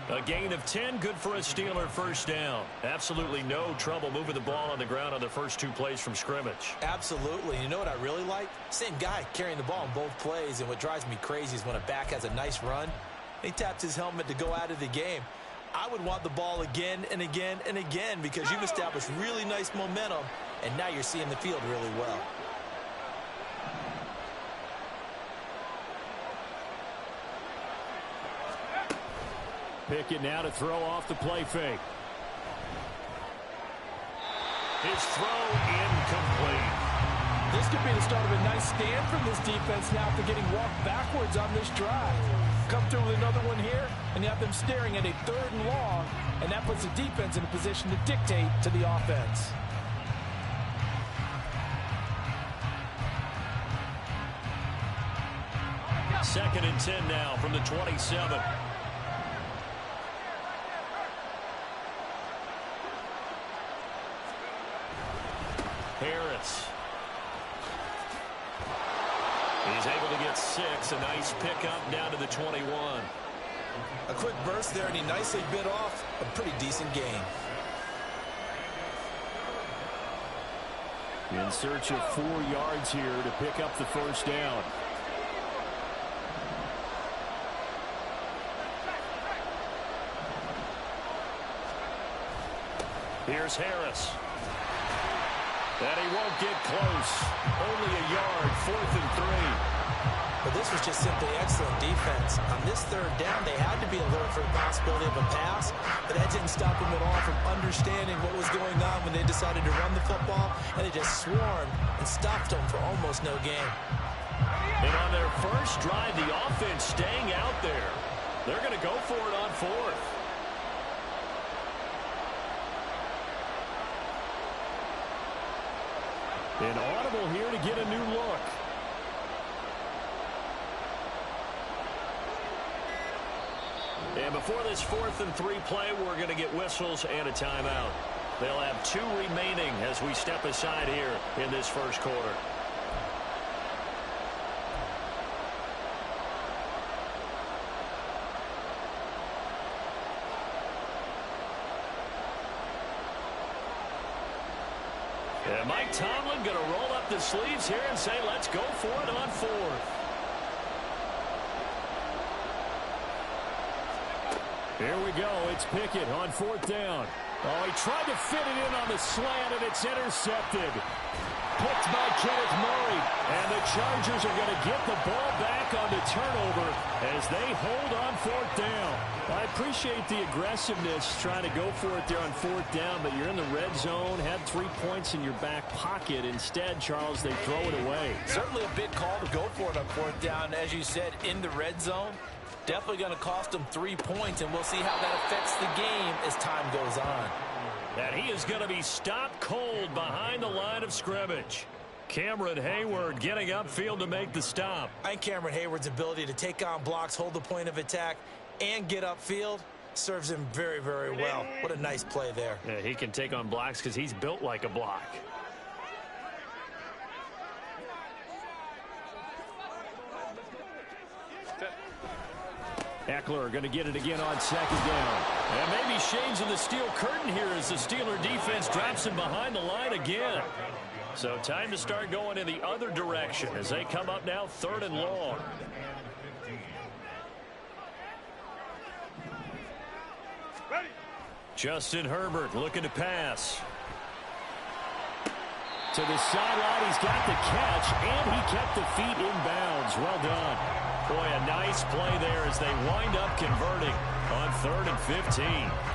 A gain of 10, good for a Steeler first down. Absolutely no trouble moving the ball on the ground on the first two plays from scrimmage.
Absolutely. You know what I really like? Same guy carrying the ball in both plays, and what drives me crazy is when a back has a nice run, he taps his helmet to go out of the game. I would want the ball again and again and again because you've established really nice momentum, and now you're seeing the field really well.
Pickett now to throw off the play fake. His throw incomplete.
This could be the start of a nice stand from this defense now after getting walked backwards on this drive. Come through with another one here, and you have them staring at a 3rd and long, and that puts the defense in a position to dictate to the offense.
Second and 10 now from the 27. Harris. He's able to get 6. A nice pickup down to the 21.
A quick burst there, and he nicely bit off a pretty decent game.
In search of 4 yards here to pick up the first down. Here's Harris. And he won't get close. Only a yard, 4th and 3.
But this was just simply excellent defense. On this third down, they had to be alert for the possibility of a pass, but that didn't stop them at all from understanding what was going on when they decided to run the football, and they just swarmed and stopped them for almost no gain.
And on their first drive, the offense staying out there. They're going to go for it on 4th. An audible here to get a new look. And before this 4th and 3 play, we're going to get whistles and a timeout. They'll have 2 remaining as we step aside here in this first quarter. And Mike Tomlin going to roll up the sleeves here and say, let's go for it on 4th. Here we go. It's Pickett on 4th down. Oh, he tried to fit it in on the slant, and it's intercepted. Picked by Kenneth Murray. And the Chargers are going to get the ball back on the turnover as they hold on 4th down. I appreciate the aggressiveness trying to go for it there on 4th down, but you're in the red zone, had 3 points in your back pocket. Instead, Charles, they throw it away.
Certainly a big call to go for it on 4th down. As you said, in the red zone. Definitely going to cost them 3 points, and we'll see how that affects the game as time goes on.
And he is going to be stopped cold behind the line of scrimmage. Cameron Hayward getting upfield to make the stop.
I think Cameron Hayward's ability to take on blocks, hold the point of attack, and get upfield serves him very, very well. What a nice play there.
Yeah, he can take on blocks because he's built like a block. Eckler going to get it again on 2nd down. And maybe shades of the steel curtain here as the Steeler defense drops him behind the line again. So time to start going in the other direction as they come up now 3rd and long. Justin Herbert looking to pass. To the sideline, he's got the catch, and he kept the feet in bounds. Well done. Boy, a nice play there as they wind up converting on 3rd and 15.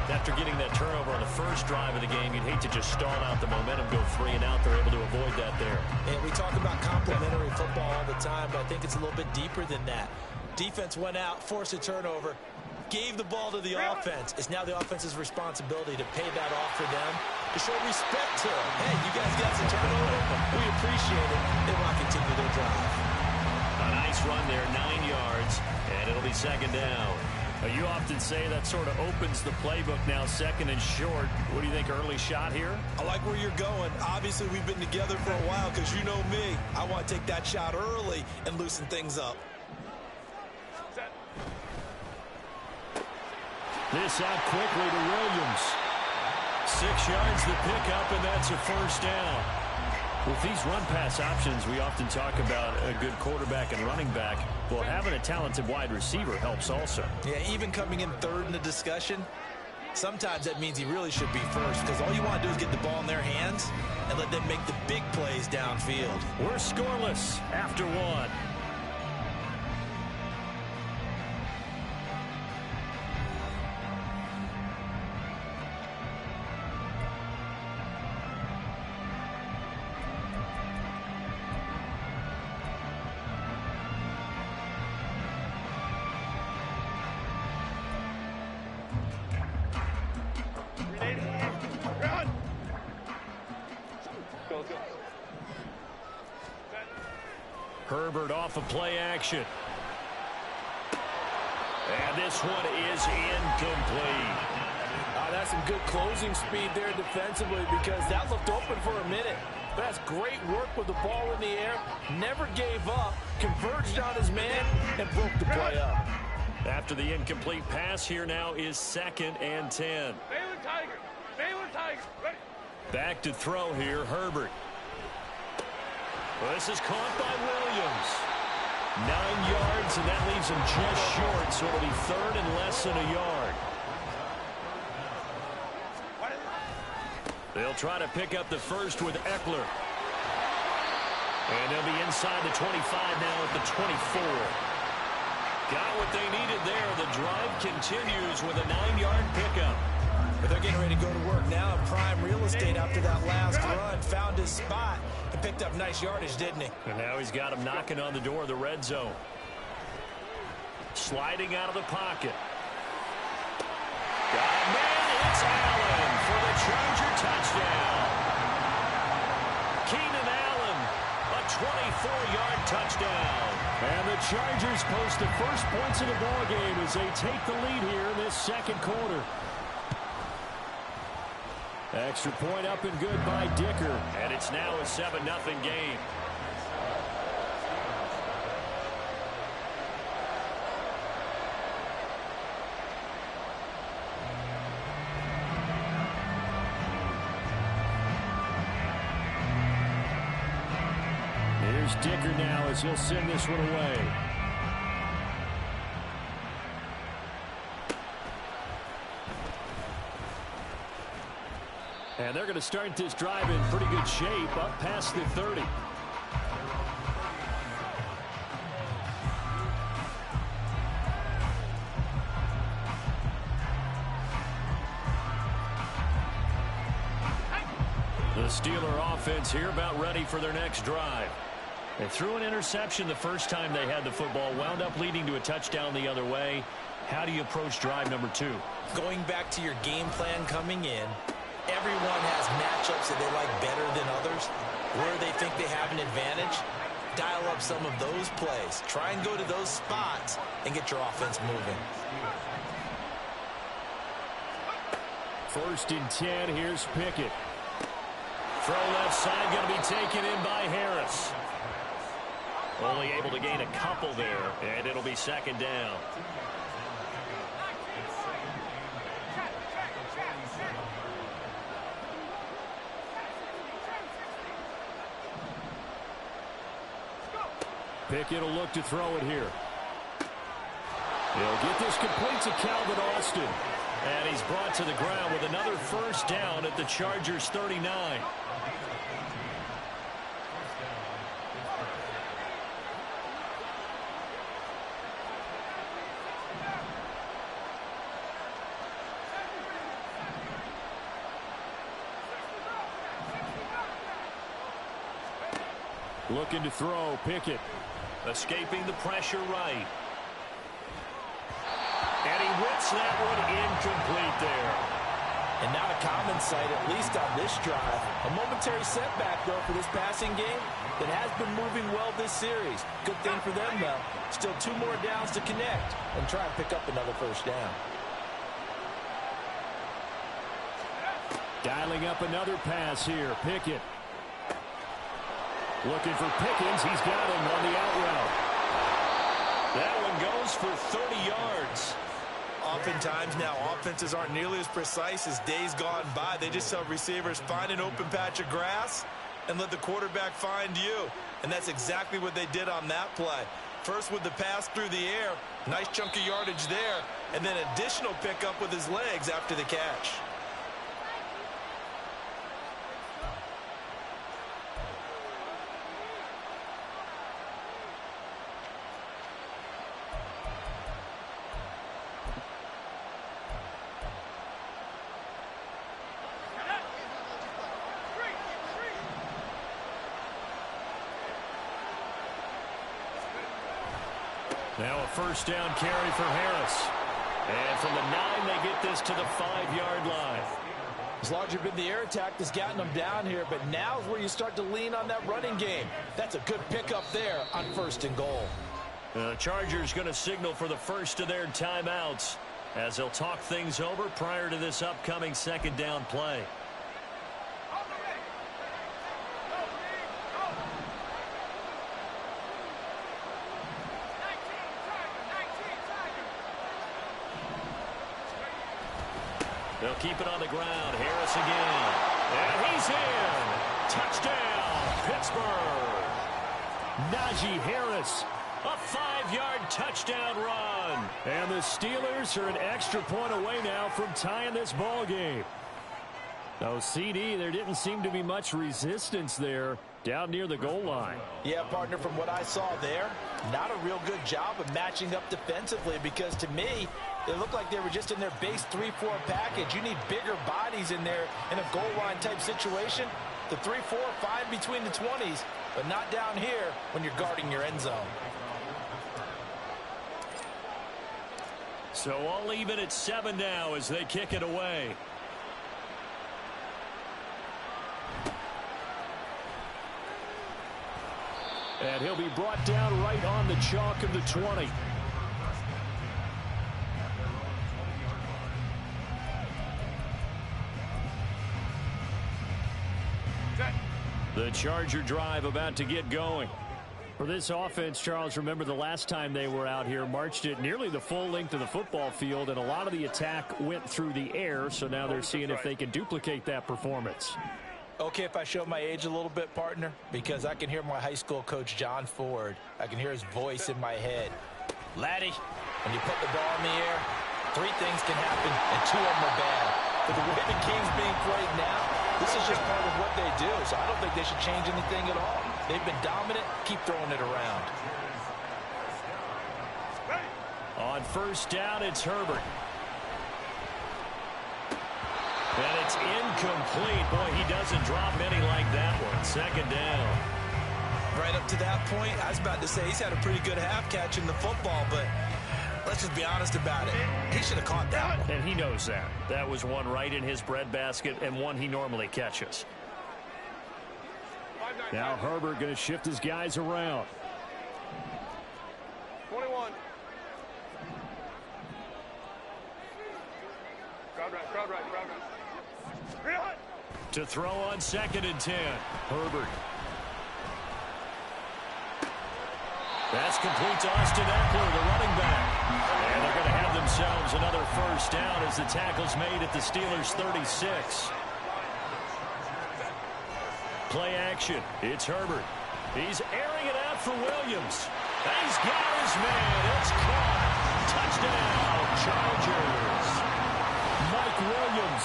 After getting that turnover on the first drive of the game, you'd hate to just stall out the momentum, go 3 and out. They're able to avoid that there.
And we talk about complementary football all the time, but I think it's a little bit deeper than that. Defense went out, forced a turnover, gave the ball to the offense. It's now the offense's responsibility to pay that off for them, to show respect to them. Hey, you guys got some turnover. We appreciate it. They want to continue their drive.
A nice run there, 9 yards, and it'll be 2nd down. You often say that sort of opens the playbook now, 2nd and short. What do you think, early shot here?
I like where you're going. Obviously, we've been together for a while because you know me. I want to take that shot early and loosen things up.
This out quickly to Williams. 6 yards to pick up, and that's a first down. With these run-pass options, we often talk about a good quarterback and running back. Well, having a talented wide receiver helps also.
Yeah, even coming in 3rd in the discussion, sometimes that means he really should be first because all you want to do is get the ball in their hands and let them make the big plays downfield.
We're scoreless after 1. Herbert off of play action. And this one is incomplete.
That's some good closing speed there defensively because that looked open for a minute. But that's great work with the ball in the air. Never gave up. Converged on his man and broke the play up.
After the incomplete pass, here now is 2nd and 10.
Baylor Tiger. Ready.
Back to throw here, Herbert. Well, this is caught by Williams. 9 yards, and that leaves him just short, so it'll be 3rd and less than a yard. They'll try to pick up the first with Eckler. And they'll be inside the 25 now at the 24. Got what they needed there. The drive continues with a 9-yard pickup.
But they're getting ready to go to work now in prime real estate after that last run. Found his spot and picked up nice yardage, didn't he?
And now he's got him knocking on the door of the red zone. Sliding out of the pocket. Got a man. It's Allen for the Charger touchdown. Keenan Allen, a 24-yard touchdown. And the Chargers post the first points of the ballgame as they take the lead here in this second quarter. Extra point up and good by Dicker. And it's now a 7-0 game. Here's Dicker now as he'll send this one away. And they're going to start this drive in pretty good shape up past the 30. The Steeler offense here about ready for their next drive. They threw an interception the first time they had the football, wound up leading to a touchdown the other way. How do you approach drive number 2?
Going back to your game plan coming in, everyone has matchups that they like better than others. Where they think they have an advantage, dial up some of those plays. Try and go to those spots and get your offense moving.
1st and 10, here's Pickett. Throw left side, going to be taken in by Harris. Only able to gain a couple there, and it'll be 2nd down. Pickett will look to throw it here. He'll get this complete to Calvin Austin. And he's brought to the ground with another 1st down at the Chargers 39. Looking to throw, Pickett. Escaping the pressure right. And he whips that one incomplete there.
And not a common sight, at least on this drive. A momentary setback, though, for this passing game that has been moving well this series. Good thing for them, though. Still 2 more downs to connect and try and pick up another 1st down.
Dialing up another pass here, Pickett. Looking for Pickens. He's got him on the out route. That one goes for 30 yards.
Oftentimes now, offenses aren't nearly as precise as days gone by. They just tell receivers, find an open patch of grass and let the quarterback find you. And that's exactly what they did on that play. First with the pass through the air, nice chunk of yardage there, and then additional pickup with his legs after the catch.
Now a 1st down carry for Harris. And from the 9, they get this to the 5-yard line.
It's largely been the air attack that's gotten them down here, but now's where you start to lean on that running game. That's a good pickup there on 1st and goal.
The Chargers going to signal for the first of their timeouts as they'll talk things over prior to this upcoming 2nd down play. They'll keep it on the ground. Harris again. And he's in. Touchdown, Pittsburgh. Najee Harris, a 5-yard touchdown run. And the Steelers are an extra point away now from tying this ball game. Oh, CD, there didn't seem to be much resistance there down near the goal line.
Yeah, partner, from what I saw there, not a real good job of matching up defensively, because to me, it looked like they were just in their base 3-4 package. You need bigger bodies in there in a goal line type situation. The 3-4, fine between the 20s, but not down here when you're guarding your end zone.
So all even at 7 now as they kick it away. And he'll be brought down right on the chalk of the 20. The Charger drive about to get going. For this offense, Charles, remember the last time they were out here, marched it nearly the full length of the football field, and a lot of the attack went through the air, so now they're seeing if they can duplicate that performance.
Okay, if I show my age a little bit, partner, because I can hear my high school coach, John Ford. I can hear his voice in my head. Laddie, when you put the ball in the air, 3 things can happen, and 2 of them are bad. But the way the game's being played now, this is just part of what they do, so I don't think they should change anything at all. They've been dominant. Keep throwing it around.
On first down, it's Herbert. And it's incomplete. Boy, he doesn't drop many like that one. Second down.
Right up to that point, I was about to say he's had a pretty good half catching the football, but let's just be honest about it. He should have caught that one.
And he knows that. That was one right in his breadbasket and one he normally catches. Now Herbert going to shift his guys around.
21. Crowd right.
To throw on 2nd and 10. Herbert. That's complete to Austin Eckler, the running back. And they're going to have themselves another first down as the tackle's made at the Steelers' 36. Play action. It's Herbert. He's airing it out for Williams. And he's got his man. It's caught. Touchdown, Chargers. Mike Williams,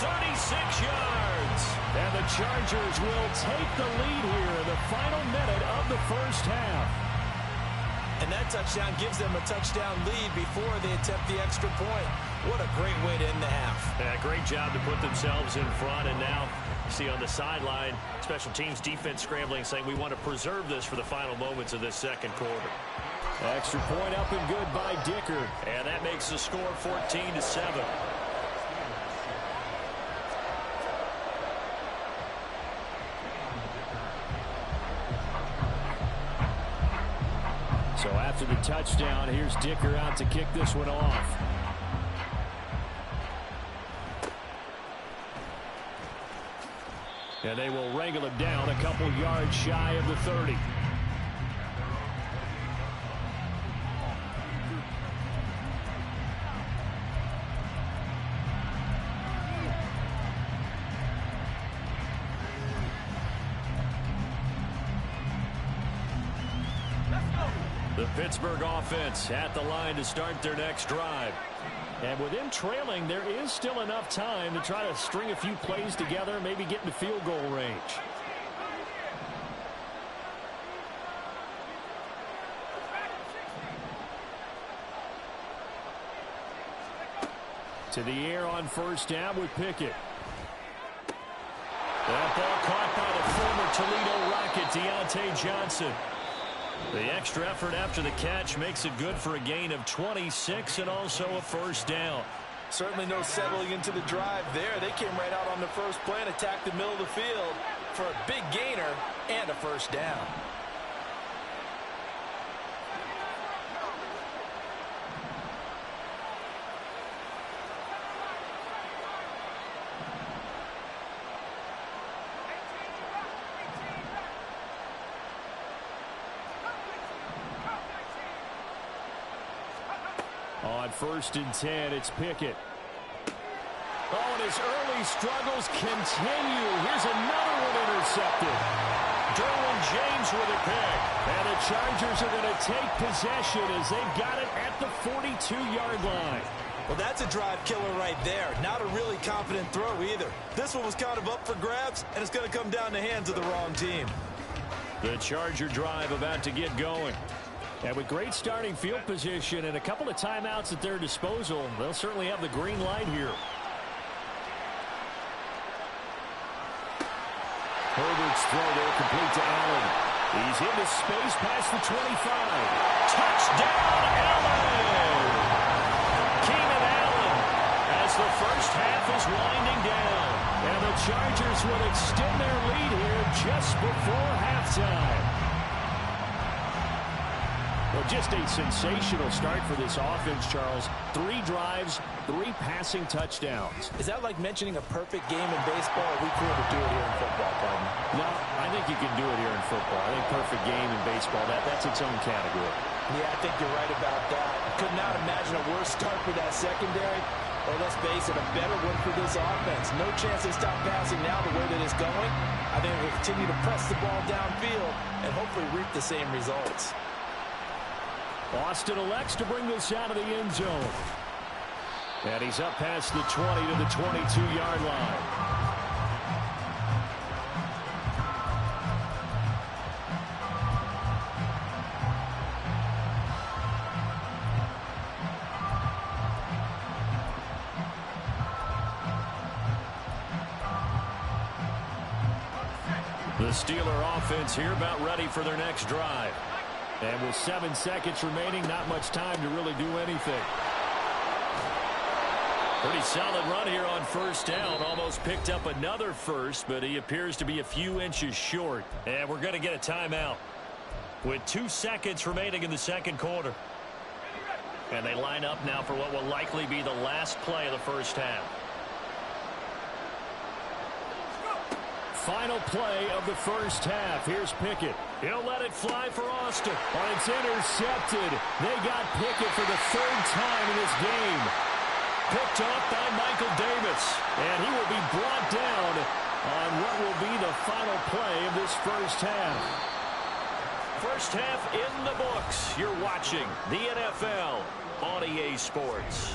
36 yards. And the Chargers will take the lead here in the final minute of the first half.
And that touchdown gives them a touchdown lead before they attempt the extra point. What a great way to end the half.
Yeah, great job to put themselves in front. And now, you see on the sideline, special teams defense scrambling, saying we want to preserve this for the final moments of this second quarter. Extra point up and good by Dicker. And that makes the score 14-7. So after the touchdown, here's Dicker out to kick this one off. And they will wrangle him down a couple yards shy of the 30. The Pittsburgh offense at the line to start their next drive. And with them trailing, there is still enough time to try to string a few plays together, maybe get into field goal range. To the air on first down with Pickett. That ball caught by the former Toledo Rocket, Deontay Johnson. The extra effort after the catch makes it good for a gain of 26 and also a first down.
Certainly no settling into the drive there. They came right out on the first play and attacked the middle of the field for a big gainer and a first down.
On first and 10, it's Pickett. his early struggles continue. Here's another one intercepted. Derwin James with a pick. And the Chargers are going to take possession as they've got it at the 42-yard line.
Well, that's a drive killer right there. Not a really confident throw either. This one was kind of up for grabs, and it's going to come down the hands of the wrong team.
The Charger drive about to get going. And with great starting field position and a couple of timeouts at their disposal, they'll certainly have the green light here. Herbert's throw there complete to Allen. He's into space past the 25. Touchdown, Allen! Keenan Allen as the first half is winding down. And the Chargers will extend their lead here just before halftime. Well, just a sensational start for this offense, Charles. 3 drives, 3 passing touchdowns.
Is that like mentioning a perfect game in baseball, or we could do it here in football, partner?
No, I think you can do it here in football. I think perfect game in baseball, that's its own category.
Yeah, I think you're right about that. I could not imagine a worse start for that secondary. Or let's face it, a better one for this offense. No chance they stop passing now the way that it's going. I think they'll continue to press the ball downfield and hopefully reap the same results.
Austin elects to bring this out of the end zone. And he's up past the 20 to the 22-yard line. The Steeler offense here about ready for their next drive. And with 7 seconds remaining, not much time to really do anything. Pretty solid run here on first down. Almost picked up another first, but he appears to be a few inches short. And we're going to get a timeout with 2 seconds remaining in the second quarter. And they line up now for what will likely be the last play of the first half. Final play of the first half. Here's Pickett. He'll let it fly for Austin. Oh, it's intercepted. They got Pickett for the 3rd time in this game. Picked off by Michael Davis. And he will be brought down on what will be the final play of this first half. First half in the books. You're watching the NFL on EA Sports.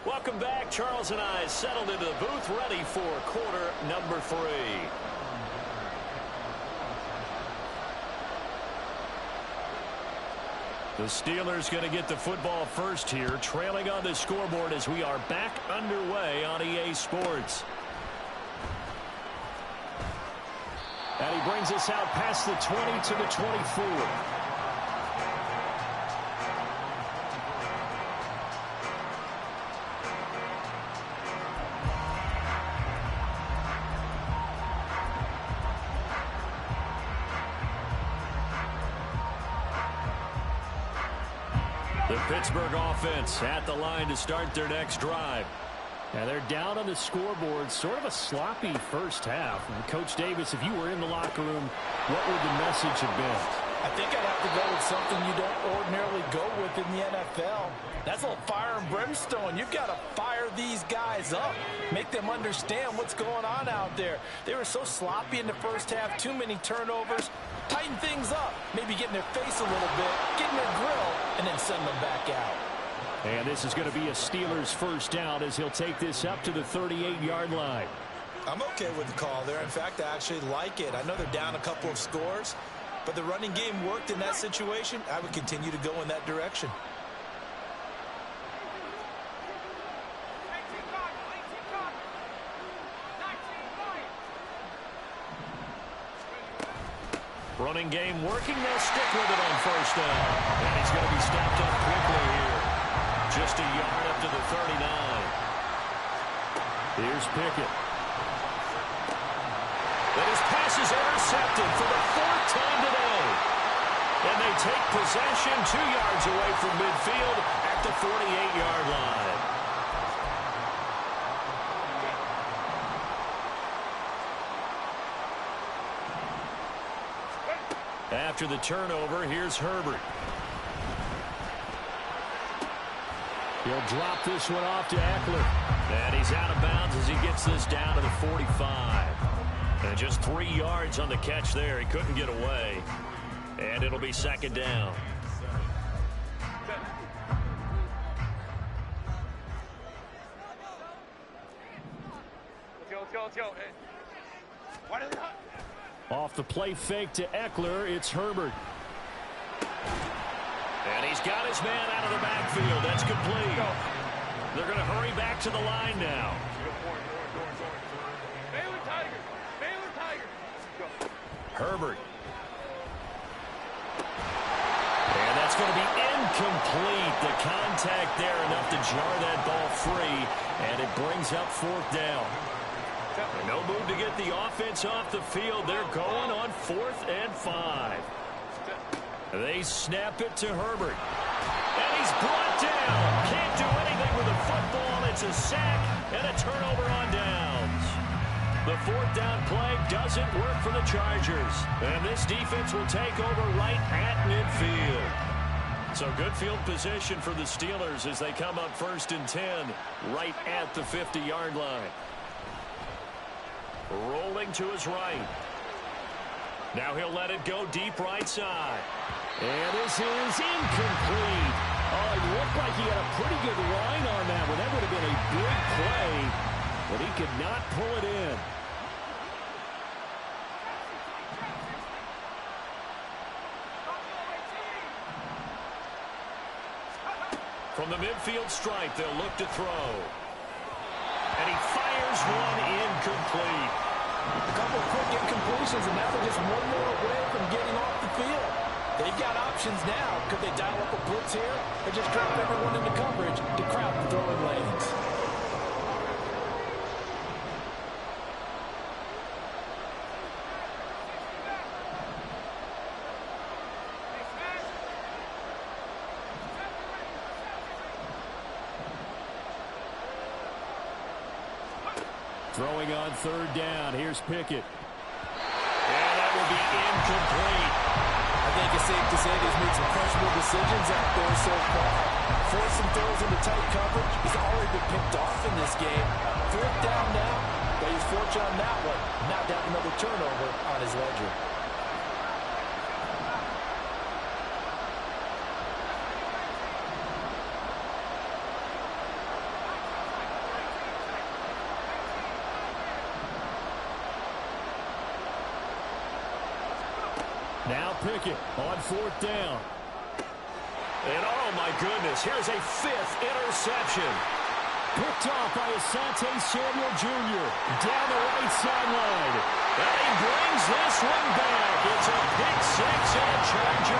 Welcome back. Charles and I settled into the booth, ready for quarter number 3. The Steelers going to get the football first here, trailing on the scoreboard as we are back underway on EA Sports. And he brings us out past the 20 to the 24. The Pittsburgh offense at the line to start their next drive. And they're down on the scoreboard. Sort of a sloppy first half. And Coach Davis, if you were in the locker room, what would the message have been?
I think I'd have to go with something you don't ordinarily go with in the NFL. That's a little fire and brimstone. You've got to fire these guys up. Make them understand what's going on out there. They were so sloppy in the first half. Too many turnovers. Tighten things up. Maybe get in their face a little bit. Get in their grill. And then send them back out.
And this is going to be a Steelers first down as he'll take this up to the 38-yard line.
I'm okay with the call there. In fact, I actually like it. I know they're down a couple of scores, but the running game worked in that situation. I would continue to go in that direction.
Running game working. They'll stick with it on first down. And he's going to be stopped up quickly here. Just a yard up to the 39. Here's Pickett. And his pass is intercepted for the 4th time today. And they take possession 2 yards away from midfield at the 48-yard line. after the turnover. Here's Herbert. He'll drop this one off to Eckler. And he's out of bounds as he gets this down to the 45. And just 3 yards on the catch there. He couldn't get away. And it'll be second down.
Let's go. Hey. Why did they not?
Off the play fake to Eckler, it's Herbert. And he's got his man out of the backfield. That's complete. They're going to hurry back to the line now.
Baylor Tigers. Go.
Herbert. And that's going to be incomplete. The contact there enough to jar that ball free. And it brings up fourth down. No move to get the offense off the field. They're going on 4th and 5. They snap it to Herbert. And he's brought down. Can't do anything with the football. It's a sack and a turnover on downs. The 4th down play doesn't work for the Chargers. And this defense will take over right at midfield. So good field position for the Steelers as they come up 1st and 10 right at the 50-yard line. Rolling to his right. Now he'll let it go deep right side. And this is incomplete. Oh, it looked like he had a pretty good line on that one. That would have been a big play, but he could not pull it in. From the midfield stripe, they'll look to throw. And he fires one incomplete.
A couple of quick incompletions, and now they're just one more away from getting off the field. They've got options now. Could they dial up a blitz here or just drop everyone into coverage to crowd the throwing lanes?
Throwing on 3rd down. Here's Pickett. And that will be incomplete.
I think it's safe to say he's made some questionable decisions out there so far. Forcing throws into tight coverage. He's already been picked off in this game. 4th down now, but he's fortunate on that one. Now down another turnover on his ledger.
Now Pickett on 4th down. And oh my goodness, here's a 5th interception. Picked off by Asante Samuel Jr. down the right sideline. And he brings this one back. It's a pick 6 and a Charger